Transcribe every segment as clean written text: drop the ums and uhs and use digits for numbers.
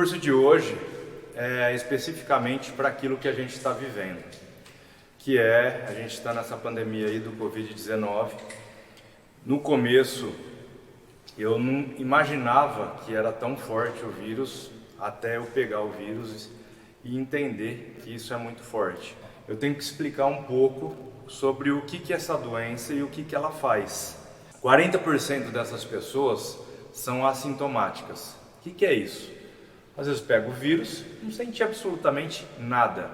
curso de hoje é especificamente para aquilo que a gente está vivendo, que é, a gente está nessa pandemia aí do Covid-19. No começo, eu não imaginava que era tão forte o vírus, até eu pegar o vírus e entender que isso é muito forte. Eu tenho que explicar um pouco sobre o que é essa doença e o que ela faz. 40% dessas pessoas são assintomáticas. O que é isso? Às vezes pega o vírus, não sente absolutamente nada.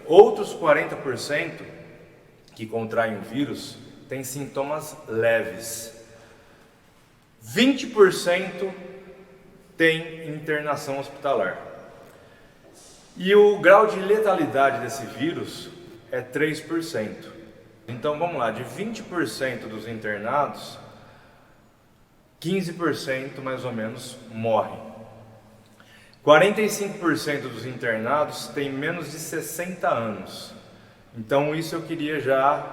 Outros 40% que contraem o vírus têm sintomas leves. 20% tem internação hospitalar. E o grau de letalidade desse vírus é 3%. Então vamos lá, de 20% dos internados, 15% mais ou menos morrem. 45% dos internados têm menos de 60 anos. Então isso eu queria já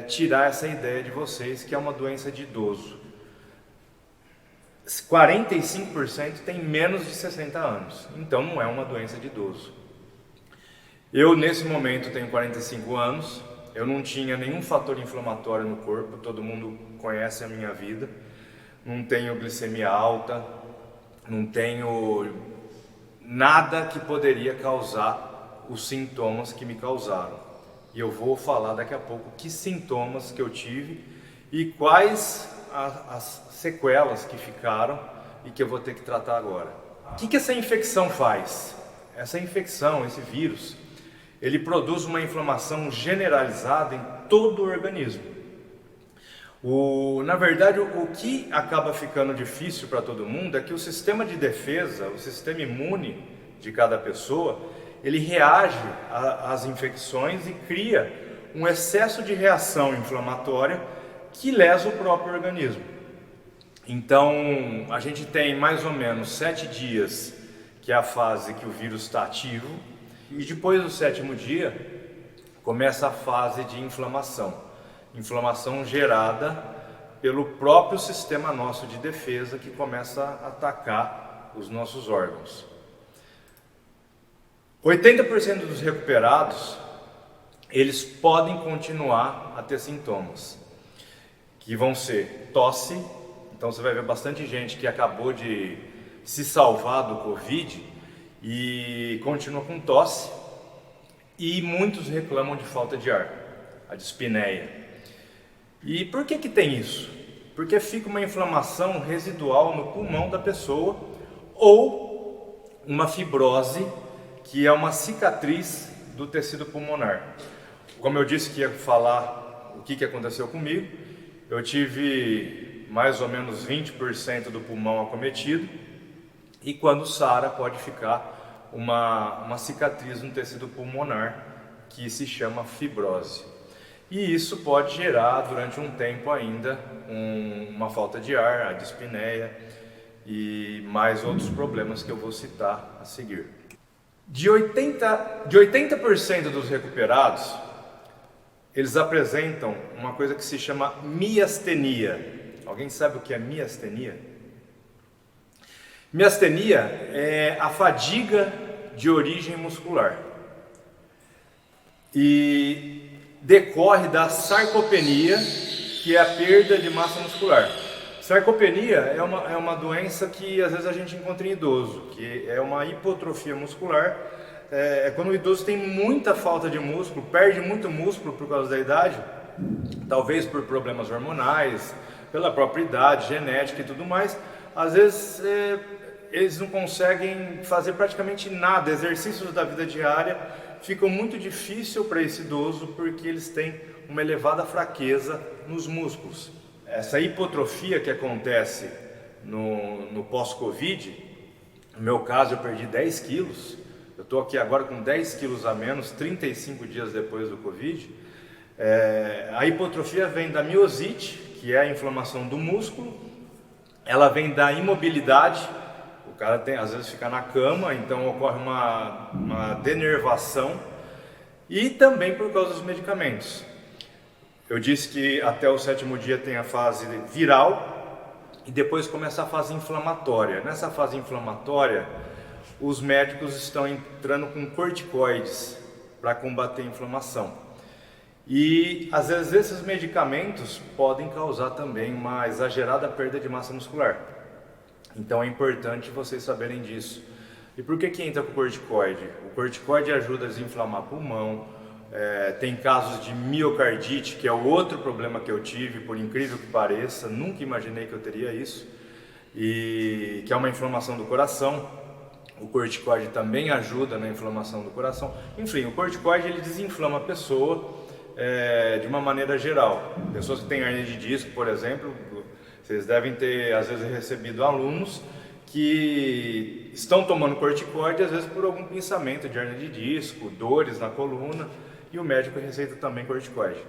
tirar essa ideia de vocês que é uma doença de idoso. 45% tem menos de 60 anos, então não é uma doença de idoso. Eu nesse momento tenho 45 anos, eu não tinha nenhum fator inflamatório no corpo, todo mundo conhece a minha vida, não tenho glicemia alta, não tenho nada que poderia causar os sintomas que me causaram. E eu vou falar daqui a pouco que sintomas que eu tive e quais as sequelas que ficaram e que eu vou ter que tratar agora. O que essa infecção faz? Essa infecção, esse vírus, ele produz uma inflamação generalizada em todo o organismo. Na verdade, o que acaba ficando difícil para todo mundo é que o sistema de defesa, o sistema imune de cada pessoa, ele reage às infecções e cria um excesso de reação inflamatória que lesa o próprio organismo. Então, a gente tem mais ou menos 7 dias, que é a fase que o vírus está ativo, e depois do 7º dia, começa a fase de inflamação. Inflamação gerada pelo próprio sistema nosso de defesa, que começa a atacar os nossos órgãos. 80% dos recuperados, eles podem continuar a ter sintomas, que vão ser tosse. Então você vai ver bastante gente que acabou de se salvar do Covid e continua com tosse, e muitos reclamam de falta de ar, a dispneia. E por que tem isso? Porque fica uma inflamação residual no pulmão da pessoa ou uma fibrose, que é uma cicatriz do tecido pulmonar. Como eu disse que ia falar o que aconteceu comigo, eu tive mais ou menos 20% do pulmão acometido, e quando sara pode ficar uma cicatriz no tecido pulmonar que se chama fibrose. E isso pode gerar durante um tempo ainda uma falta de ar, a dispneia e mais outros problemas que eu vou citar a seguir. De 80% dos recuperados, eles apresentam uma coisa que se chama miastenia. Alguém sabe o que é miastenia? Miastenia é a fadiga de origem muscular e decorre da sarcopenia, que é a perda de massa muscular. Sarcopenia é uma doença que às vezes a gente encontra em idoso, que é uma hipotrofia muscular. É quando o idoso tem muita falta de músculo, perde muito músculo por causa da idade, talvez por problemas hormonais, pela própria idade, genética e tudo mais. Às vezes eles não conseguem fazer praticamente nada, exercícios da vida diária ficam muito difícil para esse idoso porque eles têm uma elevada fraqueza nos músculos. Essa hipotrofia que acontece no pós-Covid, no meu caso eu perdi 10 quilos, eu estou aqui agora com 10 quilos a menos, 35 dias depois do Covid. A hipotrofia vem da miosite, que é a inflamação do músculo, ela vem da imobilidade, o cara às vezes fica na cama, então ocorre uma denervação, e também por causa dos medicamentos. Eu disse que até o 7º dia tem a fase viral e depois começa a fase inflamatória. Nessa fase inflamatória, os médicos estão entrando com corticoides para combater a inflamação. E às vezes esses medicamentos podem causar também uma exagerada perda de massa muscular. Então é importante vocês saberem disso. E por que entra com o corticoide? O corticoide ajuda a desinflamar pulmão, tem casos de miocardite, que é o outro problema que eu tive, por incrível que pareça, nunca imaginei que eu teria isso, e que é uma inflamação do coração. O corticoide também ajuda na inflamação do coração. Enfim, o corticoide ele desinflama a pessoa de uma maneira geral. Pessoas que têm hernia de disco, por exemplo, vocês devem ter às vezes recebido alunos que estão tomando corticoide, às vezes por algum pensamento de hernia de disco, dores na coluna, e o médico receita também corticoide.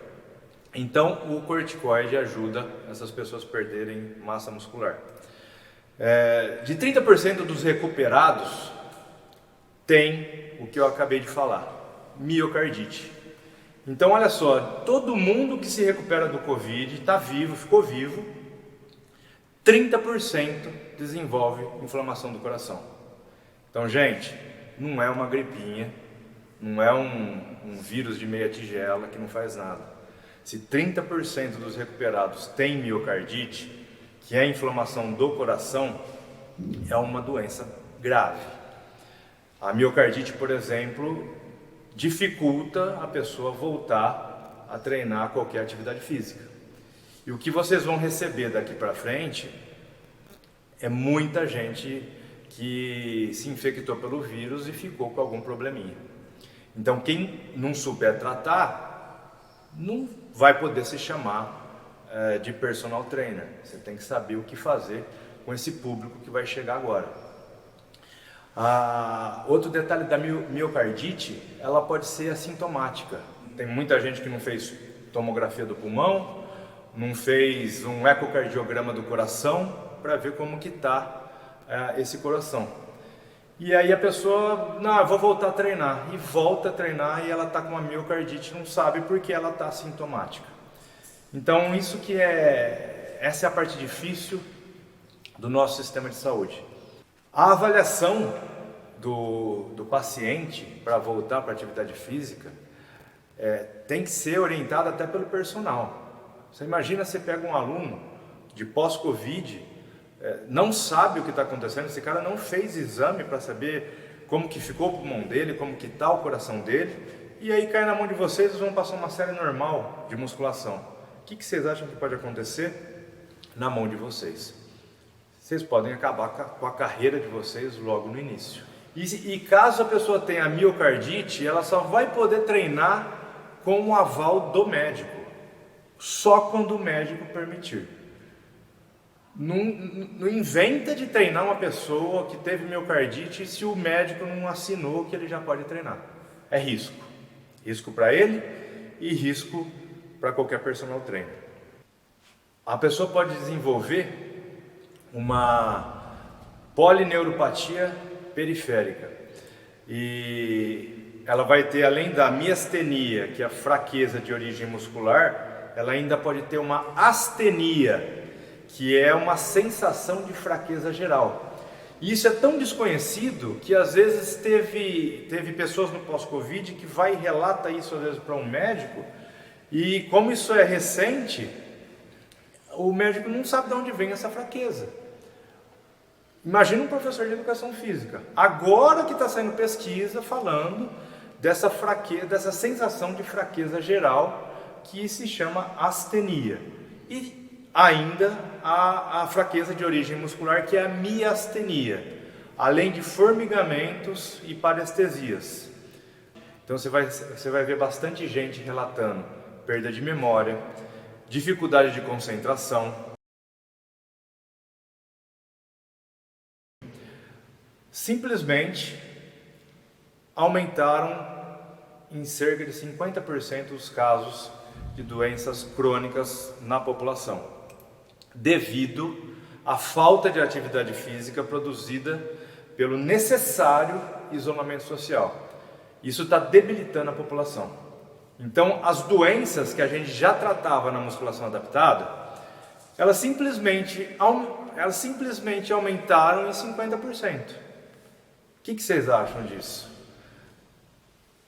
Então o corticoide ajuda essas pessoas a perderem massa muscular. De 30% dos recuperados tem o que eu acabei de falar, miocardite. Então olha só, todo mundo que se recupera do Covid, está vivo, ficou vivo, 30% desenvolve inflamação do coração. Então gente, não é uma gripinha, não é um vírus de meia tigela que não faz nada. Se 30% dos recuperados têm miocardite, que é a inflamação do coração, é uma doença grave. A miocardite, por exemplo, dificulta a pessoa voltar a treinar qualquer atividade física. E o que vocês vão receber daqui para frente é muita gente que se infectou pelo vírus e ficou com algum probleminha. Então quem não souber tratar, não vai poder se chamar de personal trainer. Você tem que saber o que fazer com esse público que vai chegar agora. Outro detalhe da miocardite, ela pode ser assintomática. Tem muita gente que não fez tomografia do pulmão, não fez um ecocardiograma do coração para ver como que está esse coração. E aí a pessoa, não, eu vou voltar a treinar, e volta a treinar e ela está com uma miocardite, não sabe porque ela está assintomática. Então essa é a parte difícil do nosso sistema de saúde. A avaliação do paciente para voltar para a atividade física tem que ser orientada até pelo personal. Você imagina, você pega um aluno de pós-Covid, não sabe o que está acontecendo, esse cara não fez exame para saber como que ficou o pulmão dele, como que está o coração dele, e aí cai na mão de vocês, vocês vão passar uma série normal de musculação. O que vocês acham que pode acontecer na mão de vocês? Vocês podem acabar com a carreira de vocês logo no início. E caso a pessoa tenha miocardite, ela só vai poder treinar com o aval do médico, só quando o médico permitir. Não inventa de treinar uma pessoa que teve miocardite se o médico não assinou que ele já pode treinar. É risco. Risco para ele e risco para qualquer personal trainer. A pessoa pode desenvolver uma polineuropatia periférica. E ela vai ter, além da miastenia, que é a fraqueza de origem muscular, ela ainda pode ter uma astenia, que é uma sensação de fraqueza geral. E isso é tão desconhecido que às vezes teve pessoas no pós-Covid que vai e relata isso às vezes para um médico, e como isso é recente, o médico não sabe de onde vem essa fraqueza. Imagina um professor de educação física, agora que está saindo pesquisa falando dessa fraqueza, dessa sensação de fraqueza geral que se chama astenia. E ainda a fraqueza de origem muscular, que é a miastenia, além de formigamentos e parestesias. Então você vai ver bastante gente relatando perda de memória, dificuldade de concentração. Simplesmente aumentaram em cerca de 50% os casos de doenças crônicas na população, devido à falta de atividade física produzida pelo necessário isolamento social. Isso está debilitando a população. Então, as doenças que a gente já tratava na musculação adaptada, elas simplesmente aumentaram em 50%. que vocês acham disso?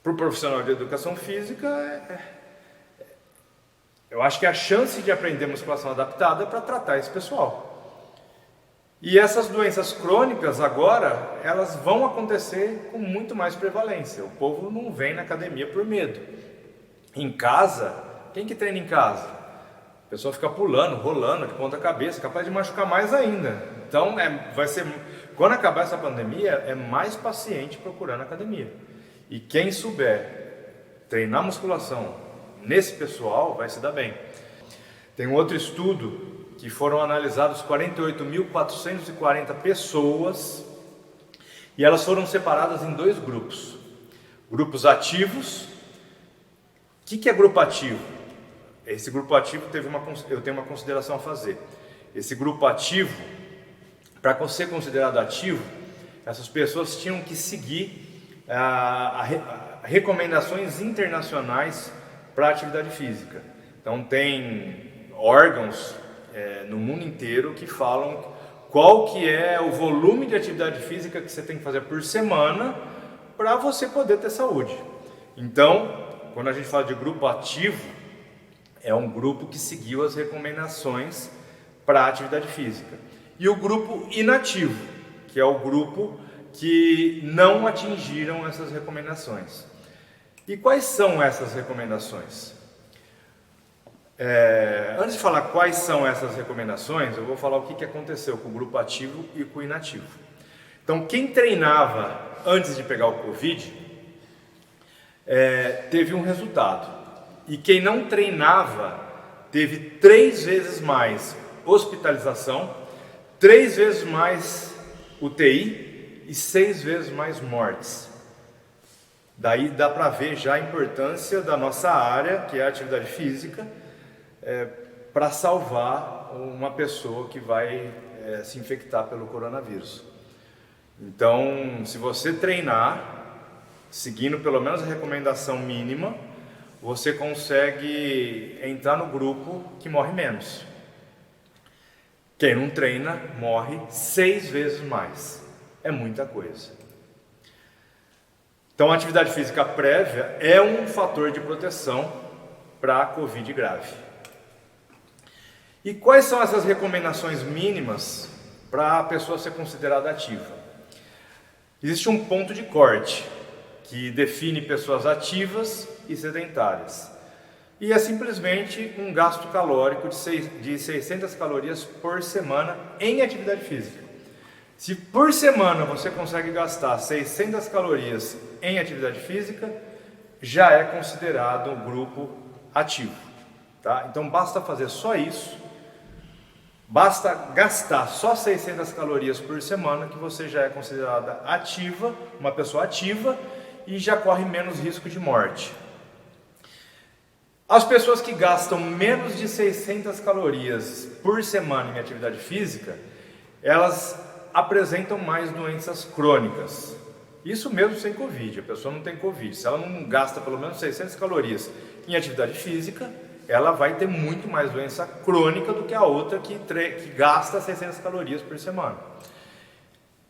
Para o profissional de educação física, eu acho que a chance de aprender musculação adaptada é para tratar esse pessoal. E essas doenças crônicas agora, elas vão acontecer com muito mais prevalência. O povo não vem na academia por medo. Em casa, quem que treina em casa? A pessoa fica pulando, rolando de ponta cabeça, capaz de machucar mais ainda. Então, vai ser, quando acabar essa pandemia, é mais paciente procurando academia. E quem souber treinar musculação nesse pessoal vai se dar bem. Tem um outro estudo que foram analisados 48.440 pessoas e elas foram separadas em 2 grupos. Grupos ativos. O que é grupo ativo? Esse grupo ativo eu tenho uma consideração a fazer. Esse grupo ativo, para ser considerado ativo, essas pessoas tinham que seguir recomendações internacionais para a atividade física. Então tem órgãos no mundo inteiro que falam qual que é o volume de atividade física que você tem que fazer por semana para você poder ter saúde. Então, quando a gente fala de grupo ativo, é um grupo que seguiu as recomendações para a atividade física. E o grupo inativo, que é o grupo que não atingiram essas recomendações. E quais são essas recomendações? Antes de falar quais são essas recomendações, eu vou falar o que aconteceu com o grupo ativo e com o inativo. Então, quem treinava antes de pegar o Covid, teve um resultado. E quem não treinava, teve 3 vezes mais hospitalização, 3 vezes mais UTI e 6 vezes mais mortes. Daí dá para ver já a importância da nossa área, que é a atividade física, para salvar uma pessoa que vai se infectar pelo coronavírus. Então, se você treinar, seguindo pelo menos a recomendação mínima, você consegue entrar no grupo que morre menos. Quem não treina morre 6 vezes mais. É muita coisa. Então, a atividade física prévia é um fator de proteção para a Covid grave. E quais são essas recomendações mínimas para a pessoa ser considerada ativa? Existe um ponto de corte que define pessoas ativas e sedentárias. E é simplesmente um gasto calórico de 600 calorias por semana em atividade física. Se por semana você consegue gastar 600 calorias em atividade física, já é considerado um grupo ativo. Tá? Então basta fazer só isso, basta gastar só 600 calorias por semana que você já é considerada ativa, uma pessoa ativa, e já corre menos risco de morte. As pessoas que gastam menos de 600 calorias por semana em atividade física, elas apresentam mais doenças crônicas. Isso mesmo sem Covid, a pessoa não tem Covid. Se ela não gasta pelo menos 600 calorias em atividade física, ela vai ter muito mais doença crônica do que a outra que gasta 600 calorias por semana.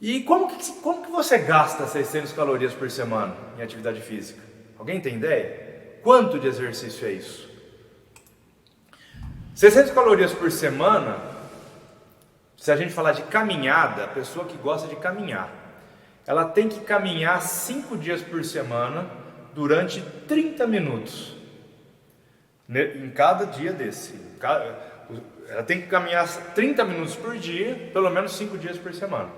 E como que você gasta 600 calorias por semana em atividade física? Alguém tem ideia? Quanto de exercício é isso? 600 calorias por semana, se a gente falar de caminhada, a pessoa que gosta de caminhar, ela tem que caminhar 5 dias por semana durante 30 minutos. Em cada dia desse. Ela tem que caminhar 30 minutos por dia, pelo menos 5 dias por semana,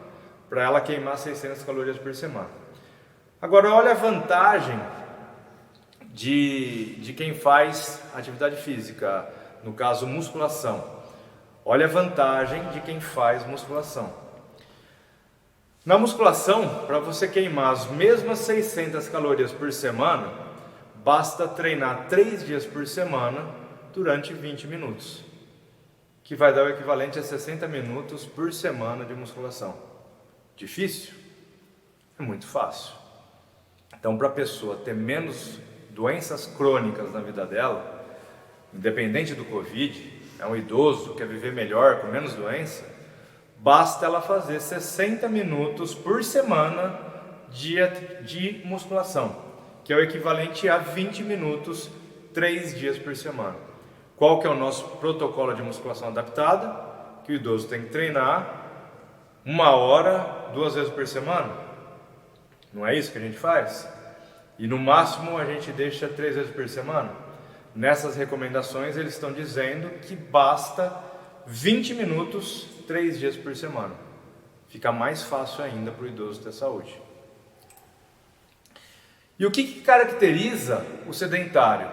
para ela queimar 600 calorias por semana. Agora, olha a vantagem de quem faz atividade física, no caso musculação. Olha a vantagem de quem faz musculação. Na musculação, para você queimar as mesmas 600 calorias por semana, basta treinar 3 dias por semana durante 20 minutos, que vai dar o equivalente a 60 minutos por semana de musculação. Difícil? É muito fácil. Então, para a pessoa ter menos doenças crônicas na vida dela, independente do Covid, é um idoso, quer viver melhor, com menos doença, basta ela fazer 60 minutos por semana dia de musculação, que é o equivalente a 20 minutos, 3 dias por semana. Qual que é o nosso protocolo de musculação adaptada? Que o idoso tem que treinar 1 hora, 2 vezes por semana. Não é isso que a gente faz? E no máximo a gente deixa 3 vezes por semana. Nessas recomendações eles estão dizendo que basta 20 minutos, 3 dias por semana. Fica mais fácil ainda para o idoso ter saúde. E o que caracteriza o sedentário?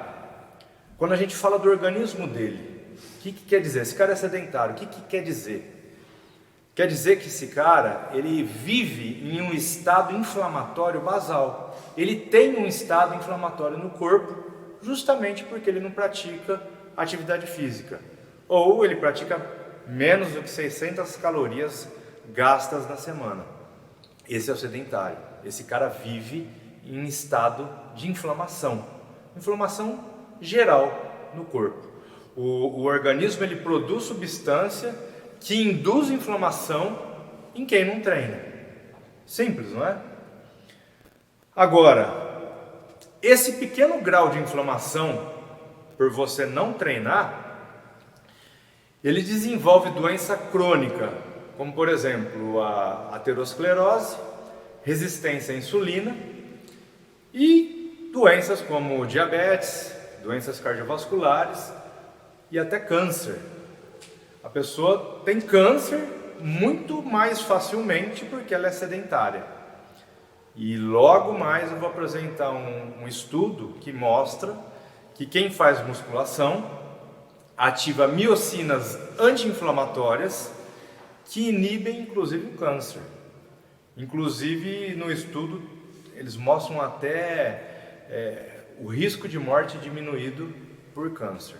Quando a gente fala do organismo dele, o que quer dizer? Esse cara é sedentário, o que quer dizer? Quer dizer que esse cara, ele vive em um estado inflamatório basal. Ele tem um estado inflamatório no corpo, justamente porque ele não pratica atividade física. Ou ele pratica menos do que 600 calorias gastas na semana. Esse é o sedentário. Esse cara vive em estado de inflamação. Inflamação geral no corpo. O organismo ele produz substância que induz inflamação em quem não treina. Simples, não é? Agora, esse pequeno grau de inflamação, por você não treinar, ele desenvolve doença crônica, como por exemplo a aterosclerose, resistência à insulina e doenças como diabetes, doenças cardiovasculares e até câncer. A pessoa tem câncer muito mais facilmente porque ela é sedentária. E logo mais eu vou apresentar um estudo que mostra que quem faz musculação ativa miocinas anti-inflamatórias que inibem inclusive o câncer. Inclusive no estudo eles mostram até o risco de morte diminuído por câncer.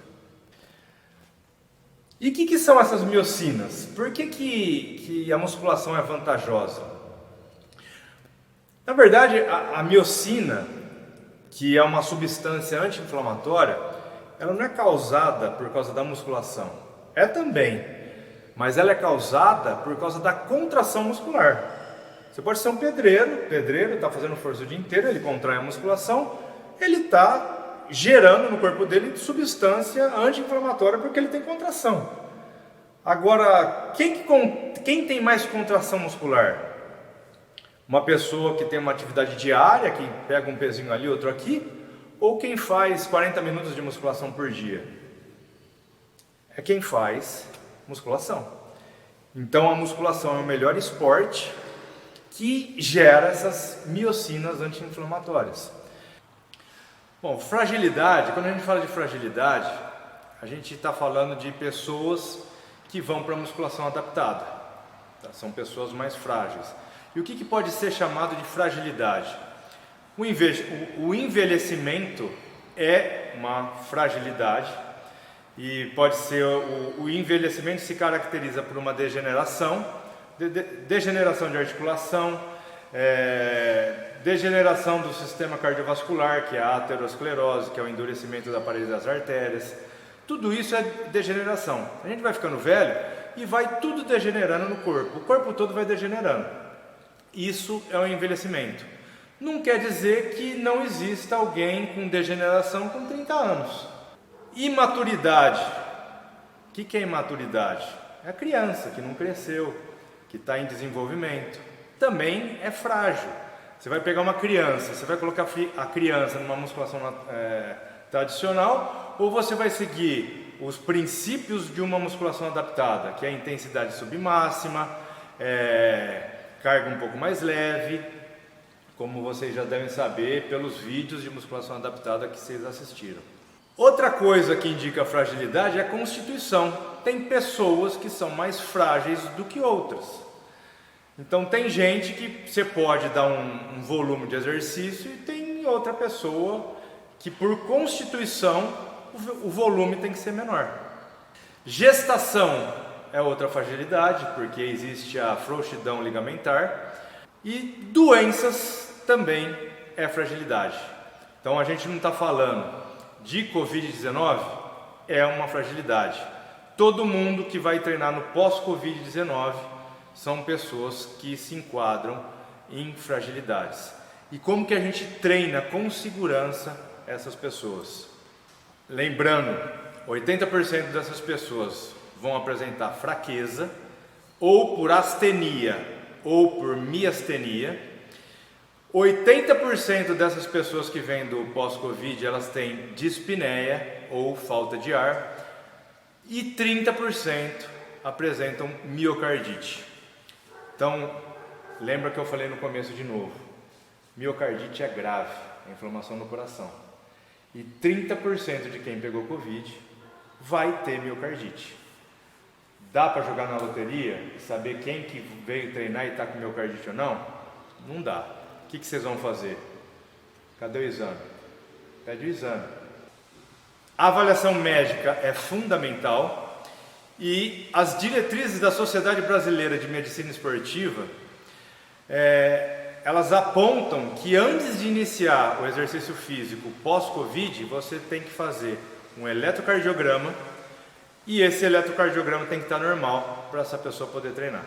E o que são essas miocinas? Por que a musculação é vantajosa? Na verdade, a miocina, que é uma substância anti-inflamatória, ela não é causada por causa da musculação. É também, mas ela é causada por causa da contração muscular. Você pode ser um pedreiro está fazendo força o dia inteiro, ele contrai a musculação, ele está gerando no corpo dele substância anti-inflamatória porque ele tem contração. Agora, quem tem mais contração muscular? Uma pessoa que tem uma atividade diária, que pega um pezinho ali, outro aqui, ou quem faz 40 minutos de musculação por dia? É quem faz musculação. Então a musculação é o melhor esporte que gera essas miocinas anti-inflamatórias. Bom, fragilidade, quando a gente fala de fragilidade, a gente está falando de pessoas que vão para a musculação adaptada. Tá? São pessoas mais frágeis. E o que pode ser chamado de fragilidade? O envelhecimento é uma fragilidade e pode ser o envelhecimento se caracteriza por uma degeneração, degeneração de articulação, degeneração do sistema cardiovascular, que é a aterosclerose, que é o endurecimento da parede das artérias. Tudo isso é degeneração. A gente vai ficando velho e vai tudo degenerando no corpo. O corpo todo vai degenerando. Isso é o envelhecimento. Não quer dizer que não exista alguém com degeneração com 30 anos. Imaturidade. O que é imaturidade? É a criança que não cresceu, que está em desenvolvimento. Também é frágil. Você vai pegar uma criança, você vai colocar a criança numa musculação tradicional, ou você vai seguir os princípios de uma musculação adaptada, que é a intensidade submáxima, carga um pouco mais leve, como vocês já devem saber pelos vídeos de musculação adaptada que vocês assistiram. Outra coisa que indica fragilidade é a constituição. Tem pessoas que são mais frágeis do que outras. Então tem gente que você pode dar um volume de exercício e tem outra pessoa que por constituição o volume tem que ser menor. Gestação é outra fragilidade, porque existe a frouxidão ligamentar, e doenças também é fragilidade. Então a gente não está falando de Covid-19, é uma fragilidade. Todo mundo que vai treinar no pós-Covid-19 são pessoas que se enquadram em fragilidades. E como que a gente treina com segurança essas pessoas? Lembrando, 80% dessas pessoas vão apresentar fraqueza, ou por astenia, ou por miastenia. 80% dessas pessoas que vêm do pós-Covid, elas têm dispneia, ou falta de ar. E 30% apresentam miocardite. Então, lembra que eu falei no começo de novo, miocardite é grave, é inflamação no coração. E 30% de quem pegou Covid vai ter miocardite. Dá para jogar na loteria e saber quem que veio treinar e está com miocardite ou não? Não dá. O que vocês vão fazer? Cadê o exame? Pede o exame. A avaliação médica é fundamental e as diretrizes da Sociedade Brasileira de Medicina Esportiva, elas apontam que antes de iniciar o exercício físico pós-Covid, você tem que fazer um eletrocardiograma e esse eletrocardiograma tem que estar normal para essa pessoa poder treinar.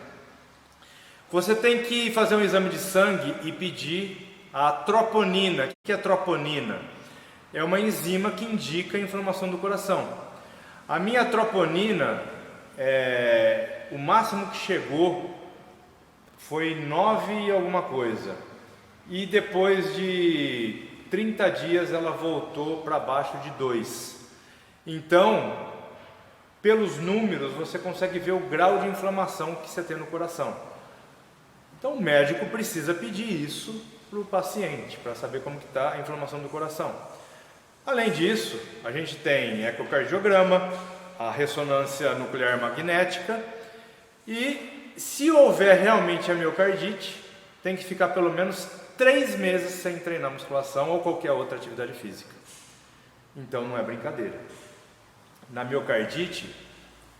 Você tem que fazer um exame de sangue e pedir a troponina. O que é troponina? É uma enzima que indica a inflamação do coração. A minha troponina, o máximo que chegou foi 9 e alguma coisa. E depois de 30 dias ela voltou para baixo de 2. Então, pelos números, você consegue ver o grau de inflamação que você tem no coração. Então, o médico precisa pedir isso para o paciente, para saber como está a inflamação do coração. Além disso, a gente tem ecocardiograma, a ressonância nuclear magnética e, se houver realmente a miocardite, tem que ficar pelo menos 3 meses sem treinar musculação ou qualquer outra atividade física. Então, não é brincadeira. Na miocardite,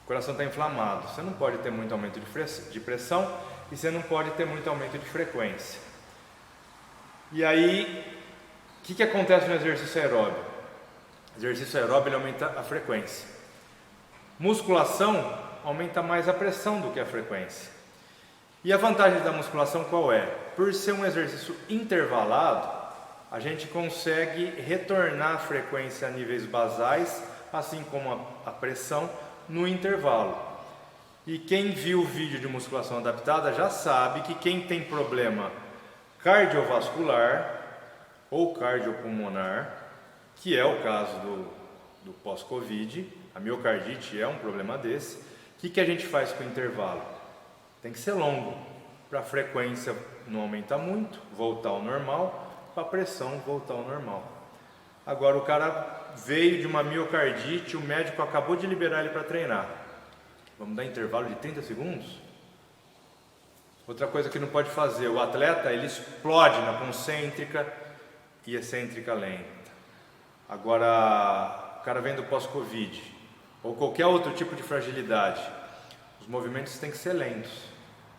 o coração está inflamado. Você não pode ter muito aumento de pressão e você não pode ter muito aumento de frequência. E aí, o que acontece no exercício aeróbio? O exercício aeróbio ele aumenta a frequência. Musculação aumenta mais a pressão do que a frequência. E a vantagem da musculação qual é? Por ser um exercício intervalado, a gente consegue retornar a frequência a níveis basais, assim como a pressão, no intervalo. E quem viu o vídeo de musculação adaptada já sabe que quem tem problema cardiovascular ou cardiopulmonar, que é o caso do pós-Covid, a miocardite é um problema desse, o que a gente faz com o intervalo? Tem que ser longo, para a frequência não aumentar muito, voltar ao normal, para a pressão voltar ao normal. Agora o cara veio de uma miocardite, o médico acabou de liberar ele para treinar. Vamos dar intervalo de 30 segundos? Outra coisa que não pode fazer, o atleta ele explode na concêntrica e excêntrica lenta. Agora, o cara vem do pós-Covid ou qualquer outro tipo de fragilidade, os movimentos têm que ser lentos.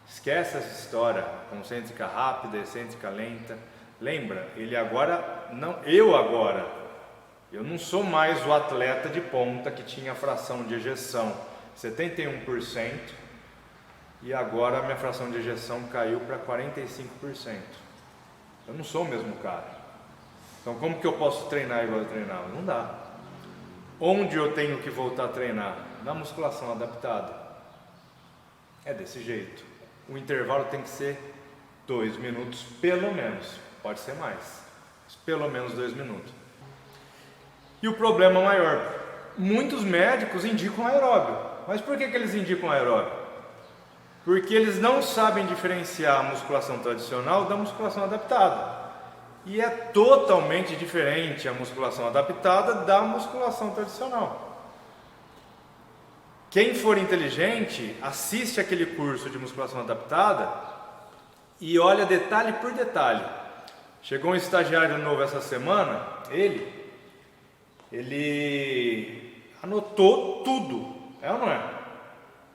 Esquece essa história, concêntrica rápida, excêntrica lenta. Lembra, eu não sou mais o atleta de ponta que tinha fração de ejeção 71% e agora a minha fração de ejeção caiu para 45%. Eu não sou o mesmo cara. Então como que eu posso treinar igual eu treinava? Não dá. Onde eu tenho que voltar a treinar? Na musculação adaptada. É desse jeito. O intervalo tem que ser 2 minutos pelo menos. Pode ser mais, mas pelo menos 2 minutos. E o problema maior, muitos médicos indicam aeróbio. Mas por que eles indicam aeróbio? Porque eles não sabem diferenciar a musculação tradicional da musculação adaptada. E é totalmente diferente a musculação adaptada da musculação tradicional. Quem for inteligente, assiste aquele curso de musculação adaptada e olha detalhe por detalhe. Chegou um estagiário novo essa semana, ele anotou tudo, é ou não é?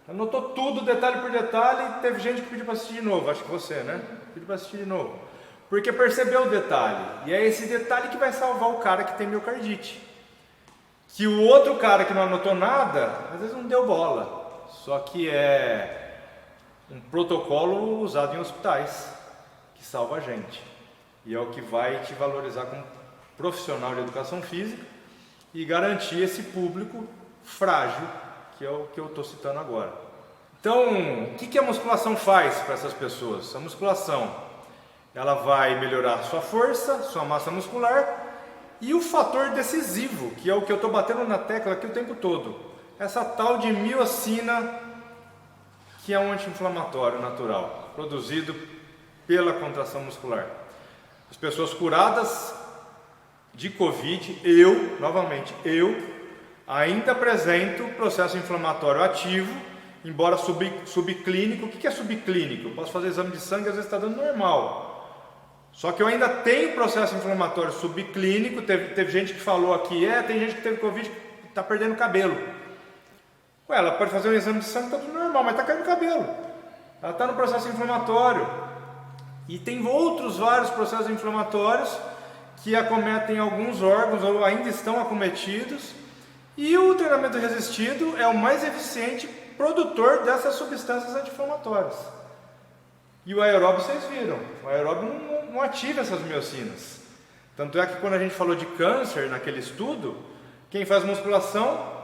Anotou tudo, detalhe por detalhe, e teve gente que pediu para assistir de novo, acho que você, né? Pediu para assistir de novo, porque percebeu o detalhe, e é esse detalhe que vai salvar o cara que tem miocardite. Que o outro cara que não anotou nada, às vezes não deu bola, só que é um protocolo usado em hospitais. que salva a gente. E é o que vai te valorizar como profissional de educação física e garantir esse público frágil, que é o que eu estou citando agora. Então, o que a musculação faz para essas pessoas? A musculação, ela vai melhorar sua força, sua massa muscular e o fator decisivo, que é o que eu estou batendo na tecla aqui o tempo todo, essa tal de miocina, que é um anti-inflamatório natural, produzido pela contração muscular. As pessoas curadas de Covid, novamente, ainda apresento processo inflamatório ativo, embora subclínico. O que é subclínico? Eu posso fazer exame de sangue e às vezes está dando normal. Só que eu ainda tenho processo inflamatório subclínico. Teve gente que falou aqui, tem gente que teve Covid que está perdendo cabelo. Ué, ela pode fazer um exame de sangue, está tudo normal, mas está caindo cabelo. Ela está no processo inflamatório. E tem vários processos inflamatórios que acometem alguns órgãos ou ainda estão acometidos. E o treinamento resistido é o mais eficiente produtor dessas substâncias anti-inflamatórias. E o aeróbio, vocês viram, o aeróbio não ativa essas miocinas. Tanto é que quando a gente falou de câncer naquele estudo, quem faz musculação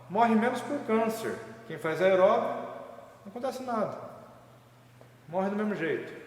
morre menos por câncer. Quem faz aeróbio, não acontece nada. Morre do mesmo jeito.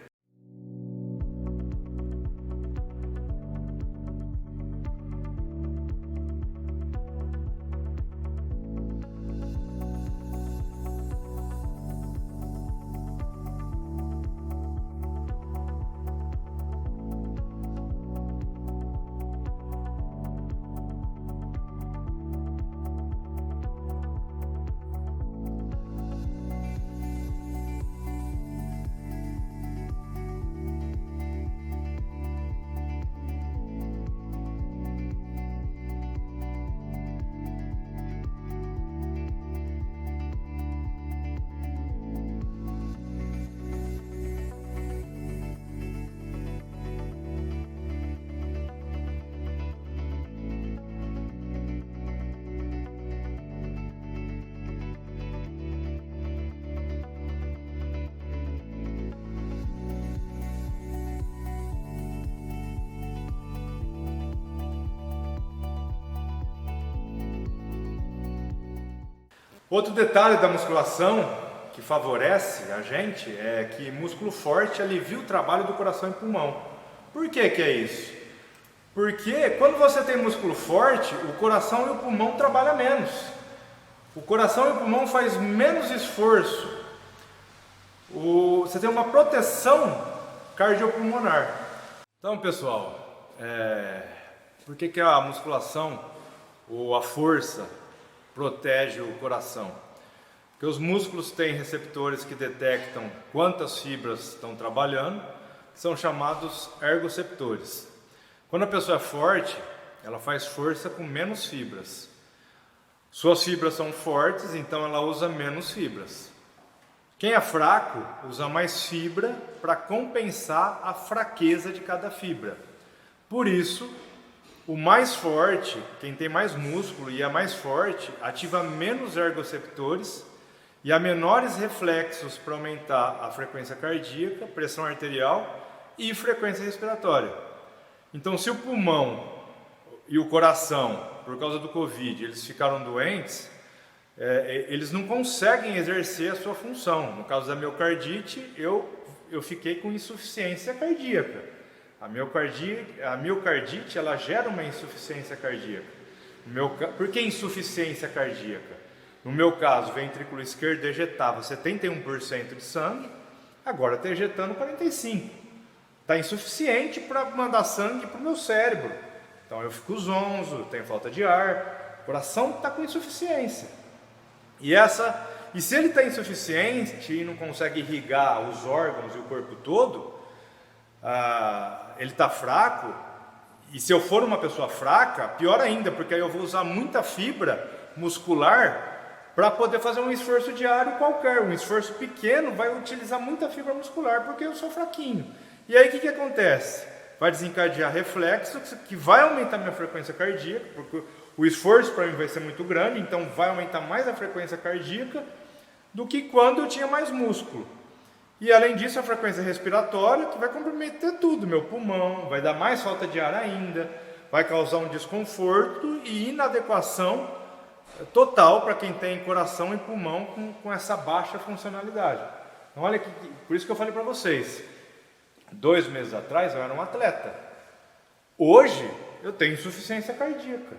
Outro detalhe da musculação que favorece a gente é que músculo forte alivia o trabalho do coração e pulmão. Por que é isso? Porque quando você tem músculo forte, o coração e o pulmão trabalham menos. O coração e o pulmão faz menos esforço. Você tem uma proteção cardiopulmonar. Então, pessoal, por que a musculação ou a força protege o coração? Porque os músculos têm receptores que detectam quantas fibras estão trabalhando, que são chamados ergoceptores. Quando a pessoa é forte, ela faz força com menos fibras. Suas fibras são fortes, então ela usa menos fibras. Quem é fraco usa mais fibra para compensar a fraqueza de cada fibra. Por isso, o mais forte, quem tem mais músculo e é mais forte, ativa menos ergoceptores e há menores reflexos para aumentar a frequência cardíaca, pressão arterial e frequência respiratória. Então, se o pulmão e o coração, por causa do Covid, eles ficaram doentes, eles não conseguem exercer a sua função. No caso da miocardite, eu fiquei com insuficiência cardíaca. A miocardite, ela gera uma insuficiência cardíaca. Por que insuficiência cardíaca? No meu caso, o ventrículo esquerdo ejetava 71% de sangue, agora está ejetando 45%. Está insuficiente para mandar sangue para o meu cérebro. Então eu fico zonzo, tenho falta de ar, o coração está com insuficiência. E se ele está insuficiente e não consegue irrigar os órgãos e o corpo todo, ele está fraco, e se eu for uma pessoa fraca, pior ainda, porque aí eu vou usar muita fibra muscular para poder fazer um esforço diário qualquer. Um esforço pequeno vai utilizar muita fibra muscular, porque eu sou fraquinho. E aí o que acontece? Vai desencadear reflexo, que vai aumentar minha frequência cardíaca, porque o esforço para mim vai ser muito grande, então vai aumentar mais a frequência cardíaca do que quando eu tinha mais músculo. E além disso, a frequência respiratória, que vai comprometer tudo, meu pulmão, vai dar mais falta de ar ainda, vai causar um desconforto e inadequação total para quem tem coração e pulmão com essa baixa funcionalidade. Então, olha que, por isso que eu falei para vocês, 2 meses atrás eu era um atleta, hoje eu tenho insuficiência cardíaca.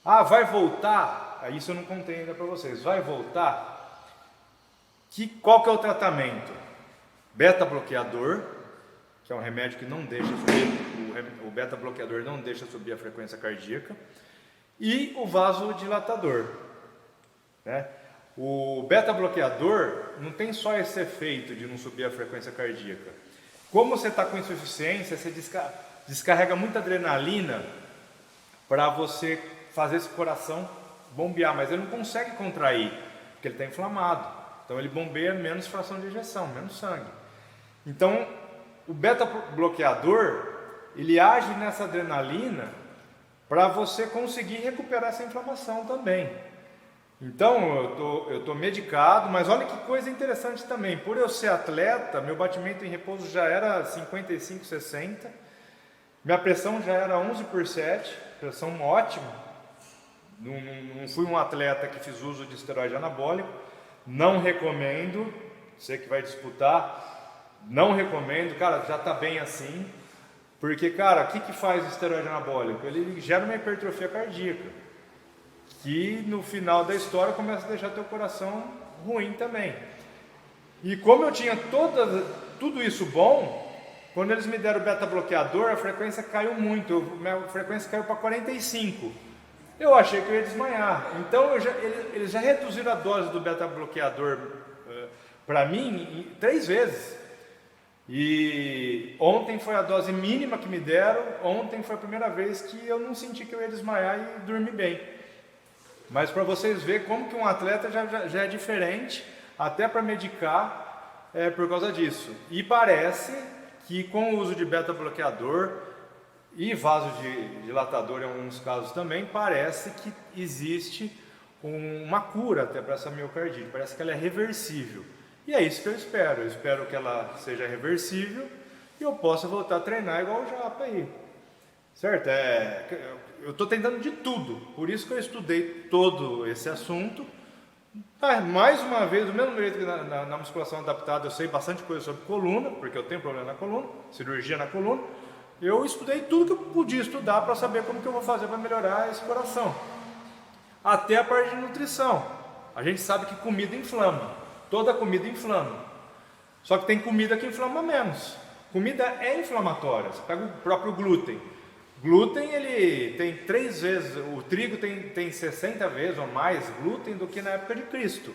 Ah, vai voltar? Isso eu não contei ainda para vocês, vai voltar? Qual que é o tratamento? Beta-bloqueador, que é um remédio que não deixa subir, o beta-bloqueador não deixa subir a frequência cardíaca, e o vasodilatador, né? O beta-bloqueador não tem só esse efeito de não subir a frequência cardíaca. Como você está com insuficiência, você descarrega muita adrenalina para você fazer esse coração bombear, mas ele não consegue contrair, porque ele está inflamado. Então ele bombeia menos fração de ejeção, menos sangue. Então o beta-bloqueador, ele age nessa adrenalina para você conseguir recuperar essa inflamação também. Então eu tô medicado, mas olha que coisa interessante também. Por eu ser atleta, meu batimento em repouso já era 55, 60. Minha pressão já era 11/7, pressão ótima. Não fui um atleta que fiz uso de esteroide anabólico. Não recomendo, você que vai disputar, não recomendo, cara, já está bem assim, porque, cara, o que faz o esteroide anabólico? Ele gera uma hipertrofia cardíaca, que no final da história começa a deixar teu coração ruim também. E como eu tinha tudo isso bom, quando eles me deram o beta-bloqueador, a frequência caiu muito, minha frequência caiu para 45. Eu achei que eu ia desmaiar. Então eles já reduziram a dose do beta-bloqueador para mim 3 vezes. E ontem foi a dose mínima que me deram. Ontem foi a primeira vez que eu não senti que eu ia desmaiar e dormir bem. Mas para vocês verem como que um atleta já é diferente, até para medicar, por causa disso. E parece que com o uso de beta-bloqueador e vasodilatador em alguns casos também, parece que existe uma cura até para essa miocardite, parece que ela é reversível. E é isso que eu espero que ela seja reversível e eu possa voltar a treinar igual o Japa aí, certo? Eu estou tentando de tudo, por isso que eu estudei todo esse assunto. Mais uma vez, do mesmo jeito que na musculação adaptada eu sei bastante coisa sobre coluna, porque eu tenho problema na coluna, cirurgia na coluna. Eu estudei tudo que eu podia estudar para saber como que eu vou fazer para melhorar esse coração. Até a parte de nutrição. A gente sabe que comida inflama. Toda comida inflama. Só que tem comida que inflama menos. Comida é inflamatória. Você pega o próprio glúten. Glúten, ele tem 3 vezes, o trigo tem 60 vezes ou mais glúten do que na época de Cristo.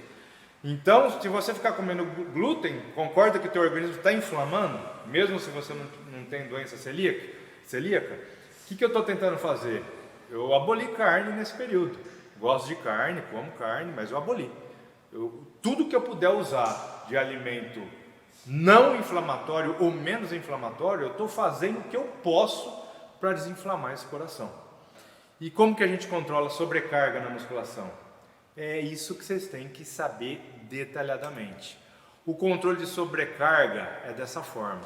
Então, se você ficar comendo glúten, concorda que teu organismo está inflamando, mesmo se você não tem doença celíaca? O que eu estou tentando fazer? Eu aboli carne nesse período. Gosto de carne, como carne, mas eu aboli. Tudo que eu puder usar de alimento não inflamatório ou menos inflamatório, eu estou fazendo o que eu posso para desinflamar esse coração. E como que a gente controla a sobrecarga na musculação? É isso que vocês têm que saber detalhadamente. O controle de sobrecarga é dessa forma.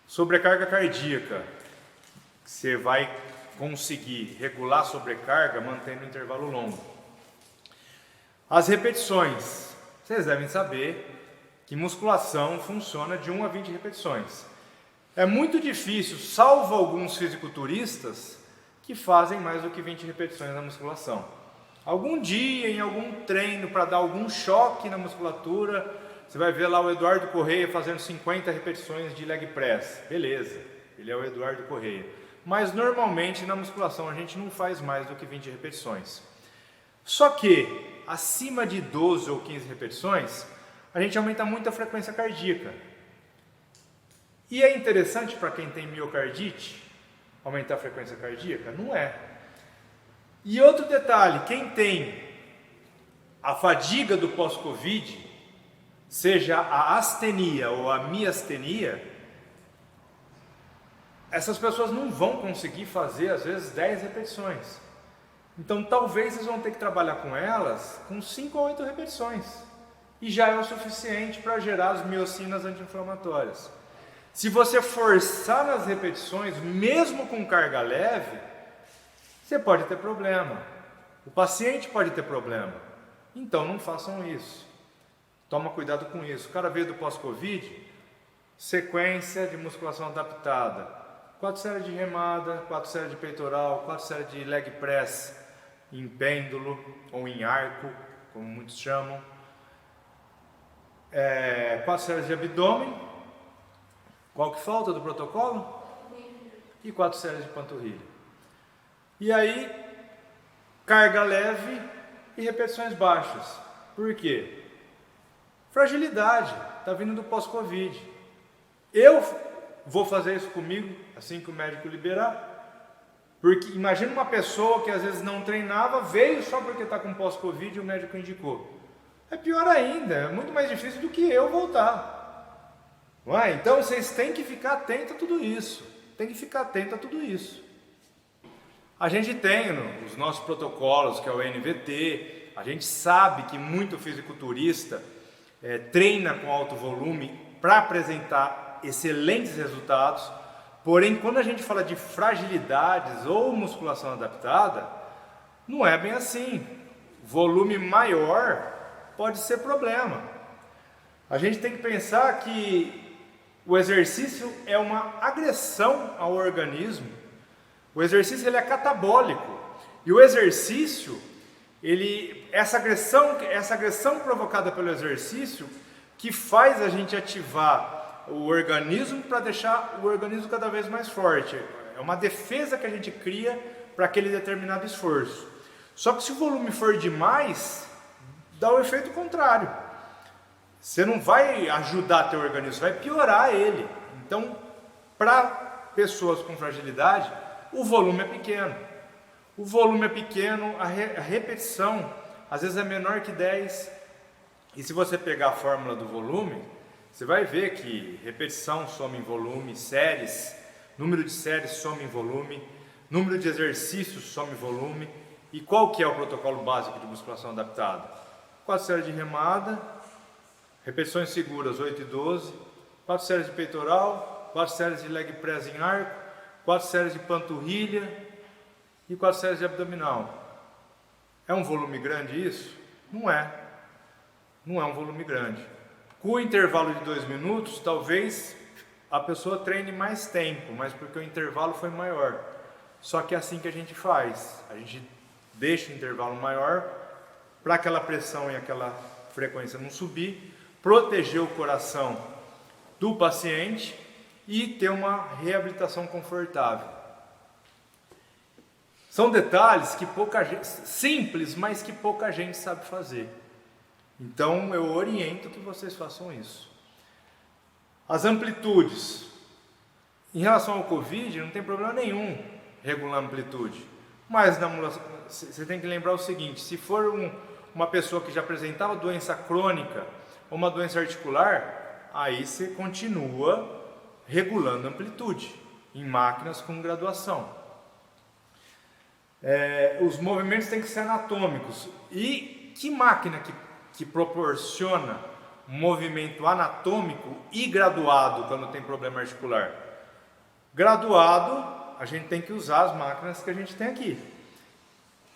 Sobrecarga cardíaca, você vai conseguir regular a sobrecarga mantendo um intervalo longo. As repetições, vocês devem saber que musculação funciona de 1 a 20 repetições. É muito difícil, salvo alguns fisiculturistas, que fazem mais do que 20 repetições na musculação. Algum dia, em algum treino, para dar algum choque na musculatura, você vai ver lá o Eduardo Correia fazendo 50 repetições de leg press. Beleza, ele é o Eduardo Correia. Mas normalmente na musculação a gente não faz mais do que 20 repetições. Só que acima de 12 ou 15 repetições, a gente aumenta muito a frequência cardíaca. E é interessante para quem tem miocardite aumentar a frequência cardíaca? Não é. E outro detalhe, quem tem a fadiga do pós-Covid, seja a astenia ou a miastenia, essas pessoas não vão conseguir fazer às vezes 10 repetições. Então talvez vocês vão ter que trabalhar com elas com 5 a 8 repetições. e já é o suficiente para gerar as miocinas anti-inflamatórias. Se você forçar nas repetições, mesmo com carga leve, você pode ter problema. O paciente pode ter problema. Então não façam isso. Toma cuidado com isso. O cara veio do pós-Covid, sequência de musculação adaptada. 4 séries de remada, 4 séries de peitoral, 4 séries de leg press em pêndulo ou em arco, como muitos chamam. 4 séries de abdômen. Qual que falta do protocolo? E 4 séries de panturrilha. E aí, carga leve e repetições baixas. Por quê? Fragilidade, está vindo do pós-Covid. Eu vou fazer isso comigo assim que o médico liberar. Porque imagina uma pessoa que às vezes não treinava, veio só porque está com pós-Covid e o médico indicou. É pior ainda, é muito mais difícil do que eu voltar. Não é? Então vocês têm que ficar atentos a tudo isso. Tem que ficar atento a tudo isso. A gente tem os nossos protocolos, que é o NVT, a gente sabe que muito fisiculturista treina com alto volume para apresentar excelentes resultados, porém quando a gente fala de fragilidades ou musculação adaptada, não é bem assim. Volume maior pode ser problema. A gente tem que pensar que o exercício é uma agressão ao organismo. O exercício ele é catabólico e o exercício, essa agressão provocada pelo exercício que faz a gente ativar o organismo para deixar o organismo cada vez mais forte. É uma defesa que a gente cria para aquele determinado esforço. Só que se o volume for demais, dá o efeito contrário. Você não vai ajudar teu organismo, vai piorar ele. Então, para pessoas com fragilidade, o volume é pequeno. O volume é pequeno, a repetição às vezes é menor que 10. E se você pegar a fórmula do volume, você vai ver que repetição soma em volume, séries, número de séries soma em volume, número de exercícios soma em volume. E qual que é o protocolo básico de musculação adaptada? 4 séries de remada, repetições seguras 8 e 12, 4 séries de peitoral, 4 séries de leg press em arco, 4 séries de panturrilha e 4 séries de abdominal. É um volume grande isso? Não é. Não é um volume grande. Com o intervalo de 2 minutos, talvez a pessoa treine mais tempo, mas porque o intervalo foi maior. Só que é assim que a gente faz. A gente deixa o intervalo maior para aquela pressão e aquela frequência não subir, proteger o coração do paciente e ter uma reabilitação confortável. São detalhes que pouca gente, simples, mas que pouca gente sabe fazer. Então eu oriento que vocês façam isso. As amplitudes. Em relação ao Covid, não tem problema nenhum regular a amplitude. Mas você tem que lembrar o seguinte, se for uma pessoa que já apresentava doença crônica ou uma doença articular, aí você continua regulando a amplitude em máquinas com graduação. Os movimentos têm que ser anatômicos. E que máquina que proporciona um movimento anatômico e graduado quando tem problema articular? Graduado, a gente tem que usar as máquinas que a gente tem aqui.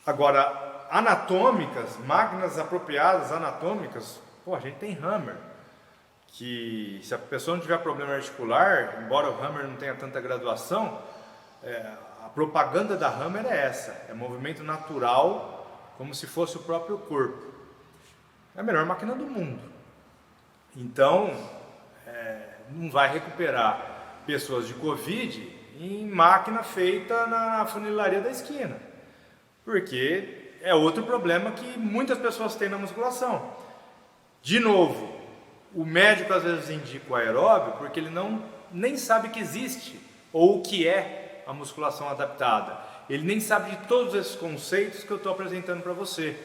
Agora, anatômicas, máquinas apropriadas anatômicas, a gente tem Hammer, que se a pessoa não tiver problema articular, embora o Hammer não tenha tanta graduação, a propaganda da Hammer é essa, é movimento natural, como se fosse o próprio corpo. É a melhor máquina do mundo. Então, não vai recuperar pessoas de Covid em máquina feita na funilaria da esquina, porque é outro problema que muitas pessoas têm na musculação. De novo, o médico às vezes indica o aeróbio porque ele nem sabe que existe ou o que é a musculação adaptada. Ele nem sabe de todos esses conceitos que eu estou apresentando para você.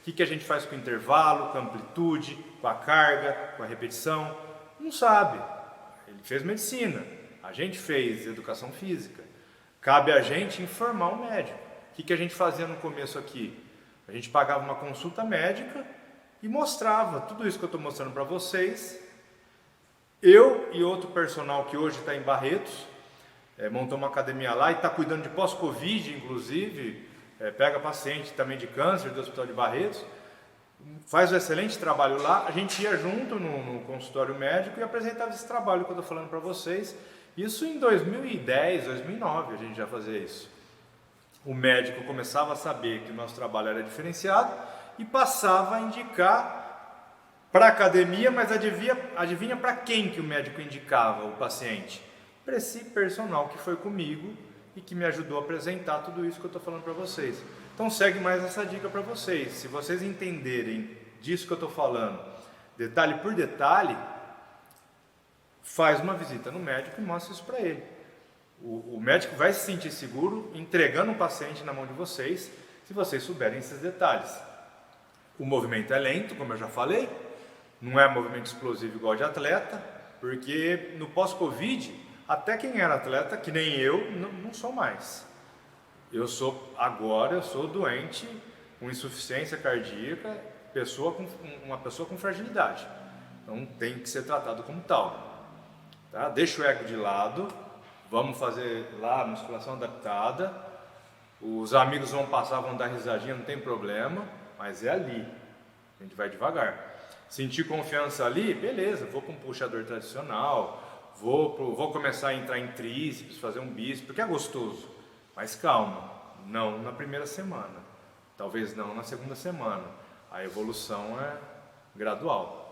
O que a gente faz com o intervalo, com a amplitude, com a carga, com a repetição. Não sabe. Ele fez medicina, a gente fez educação física. Cabe a gente informar o médico. O que a gente fazia no começo aqui? A gente pagava uma consulta médica e mostrava tudo isso que eu estou mostrando para vocês. Eu e outro personal que hoje está em Barretos, montou uma academia lá e está cuidando de pós-Covid, inclusive, pega paciente também de câncer do Hospital de Barretos, faz um excelente trabalho lá. A gente ia junto no consultório médico e apresentava esse trabalho que eu estou falando para vocês. Isso em 2010, 2009 a gente já fazia isso. O médico começava a saber que o nosso trabalho era diferenciado e passava a indicar para a academia, mas adivinha para quem que o médico indicava o paciente? Para esse personal que foi comigo e que me ajudou a apresentar tudo isso que eu estou falando para vocês. Então segue mais essa dica para vocês. Se vocês entenderem disso que eu estou falando, detalhe por detalhe, faz uma visita no médico e mostra isso para ele. O médico vai se sentir seguro entregando o paciente na mão de vocês, se vocês souberem esses detalhes. O movimento é lento, como eu já falei, não é movimento explosivo igual de atleta, porque no pós-Covid, até quem era atleta, que nem eu, não sou mais. Eu sou doente com insuficiência cardíaca, uma pessoa com fragilidade. Então tem que ser tratado como tal. Tá? Deixa o ego de lado, vamos fazer lá a musculação adaptada, os amigos vão passar, vão dar risadinha, não tem problema, mas é ali, a gente vai devagar. Sentir confiança ali, beleza, vou com um puxador tradicional, vou começar a entrar em tríceps, fazer um bíceps, porque é gostoso, mas calma, não na primeira semana, talvez não na segunda semana, a evolução é gradual.